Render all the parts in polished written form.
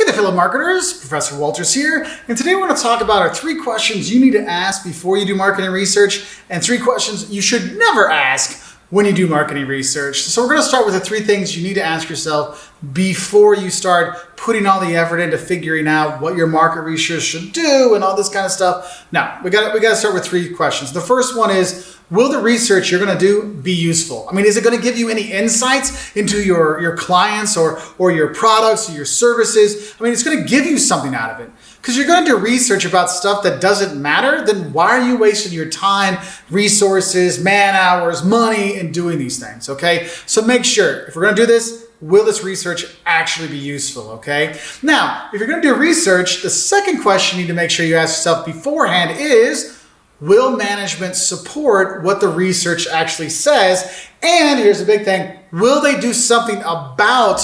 there, fellow marketers. Professor Wolters here, and today we're going to talk about our 3 questions you need to ask before you do marketing research and 3 questions you should never ask when you do marketing research. So we're going to start with the 3 things you need to ask yourself before you start putting all the effort into figuring out what your market research should do and all this kind of stuff. Now, we got to start with 3 questions. The first one is, will the research you're going to do be useful? I mean, is it going to give you any insights into your clients or your products or your services? I mean, it's going to give you something out of it. Because you're going to do research about stuff that doesn't matter, then why are you wasting your time, resources, man hours, money in doing these things, okay? So make sure, if we're going to do this, will this research actually be useful, okay? Now, if you're going to do research, the second question you need to make sure you ask yourself beforehand is, will management support what the research actually says? And here's the big thing, will they do something about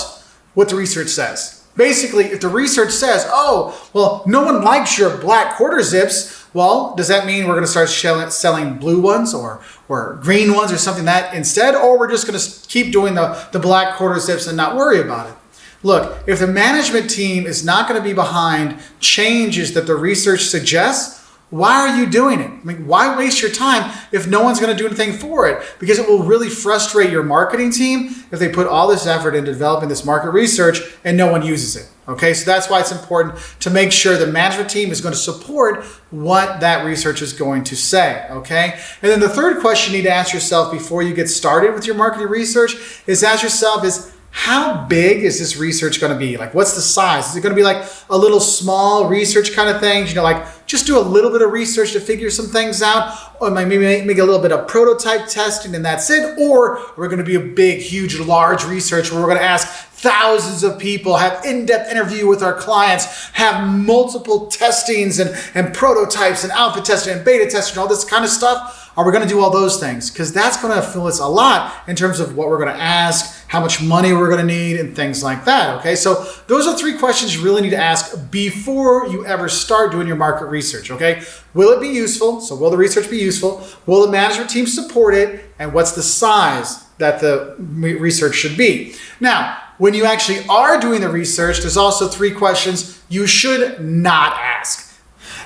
what the research says? Basically, if the research says, oh, well, no one likes your black quarter zips, well, does that mean we're going to start selling blue ones or green ones or something like that instead? Or we're just going to keep doing the black quarter zips and not worry about it? Look, if the management team is not going to be behind changes that the research suggests, why are you doing it? I mean, why waste your time if no one's going to do anything for it? Because it will really frustrate your marketing team if they put all this effort into developing this market research and no one uses it. Okay, so that's why it's important to make sure the management team is going to support what that research is going to say. Okay, and then the third question you need to ask yourself before you get started with your marketing research is ask yourself how big is this research going to be? Like, what's the size? Is it going to be like a little small research kind of thing? You know, like just do a little bit of research to figure some things out, or maybe make a little bit of prototype testing and that's it. Or we're going to be a big, huge, large research where we're going to ask thousands of people, have in-depth interview with our clients, have multiple testings and prototypes and alpha testing and beta testing, all this kind of stuff. Are we going to do all those things? Because that's going to influence a lot in terms of what we're going to ask, how much money we're going to need, and things like that. Okay, so those are 3 questions you really need to ask before you ever start doing your market research. Okay, will it be useful? So will the research be useful? Will the management team support it? And what's the size that the research should be? Now, when you actually are doing the research, there's also 3 questions you should not ask.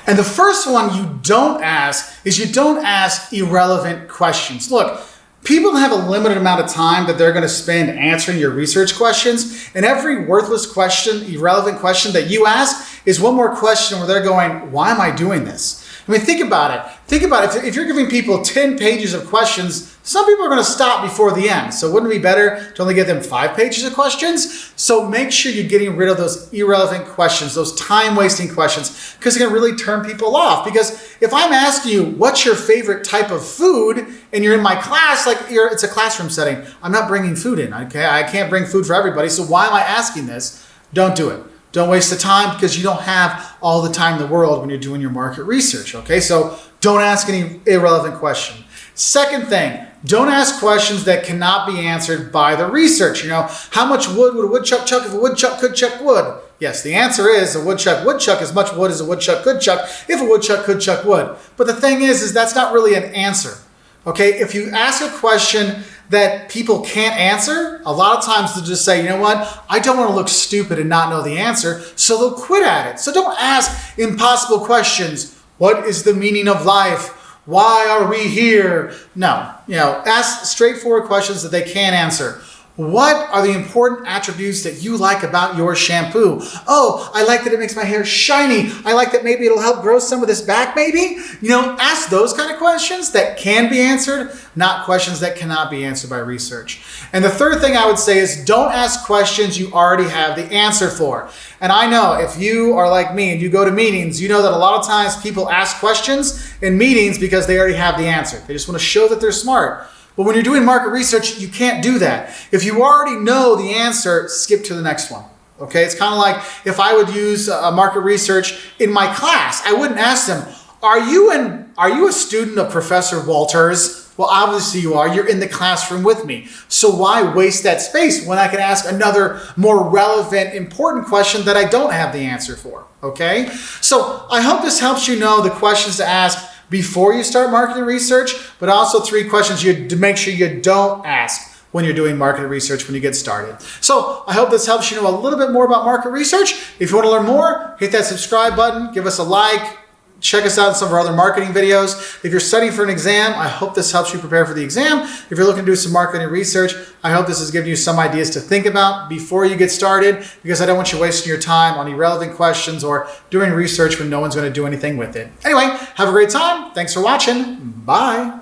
And the first one you don't ask is you don't ask irrelevant questions. Look, people have a limited amount of time that they're going to spend answering your research questions, and every worthless question, irrelevant question that you ask is one more question where they're going, why am I doing this? I mean, think about it. Think about it. If you're giving people 10 pages of questions, some people are going to stop before the end. So wouldn't it be better to only give them 5 pages of questions? So make sure you're getting rid of those irrelevant questions, those time-wasting questions, because it can really turn people off. Because if I'm asking you, what's your favorite type of food, and you're in my class, it's a classroom setting, I'm not bringing food in, okay? I can't bring food for everybody, so why am I asking this? Don't do it. Don't waste the time because you don't have all the time in the world when you're doing your market research, okay? So don't ask any irrelevant question. Second thing, don't ask questions that cannot be answered by the research. You know, how much wood would a woodchuck chuck if a woodchuck could chuck wood? Yes, the answer is a woodchuck would chuck as much wood as a woodchuck could chuck if a woodchuck could chuck wood. But the thing is that's not really an answer, okay? If you ask a question that people can't answer, a lot of times they'll just say, you know what, I don't want to look stupid and not know the answer, so they'll quit at it. So don't ask impossible questions. What is the meaning of life? Why are we here? No, ask straightforward questions that they can't answer. What are the important attributes that you like about your shampoo? Oh, I like that it makes my hair shiny. I like that maybe it'll help grow some of this back maybe. Ask those kind of questions that can be answered, not questions that cannot be answered by research. And the third thing I would say is don't ask questions you already have the answer for. And I know if you are like me and you go to meetings, you know that a lot of times people ask questions in meetings because they already have the answer. They just want to show that they're smart. But when you're doing market research, you can't do that. If you already know the answer, skip to the next one. Okay, it's kind of like if I would use a market research in my class, I wouldn't ask them, are you a student of Professor Wolters? Well, obviously you are. You're in the classroom with me. So why waste that space when I can ask another more relevant, important question that I don't have the answer for? Okay, so I hope this helps you know the questions to ask before you start marketing research, but also 3 questions to make sure you don't ask when you're doing market research when you get started. So I hope this helps you know a little bit more about market research. If you want to learn more, hit that subscribe button, give us a like, check us out in some of our other marketing videos. If you're studying for an exam, I hope this helps you prepare for the exam. If you're looking to do some marketing research, I hope this has given you some ideas to think about before you get started, because I don't want you wasting your time on irrelevant questions or doing research when no one's going to do anything with it. Anyway, have a great time. Thanks for watching. Bye.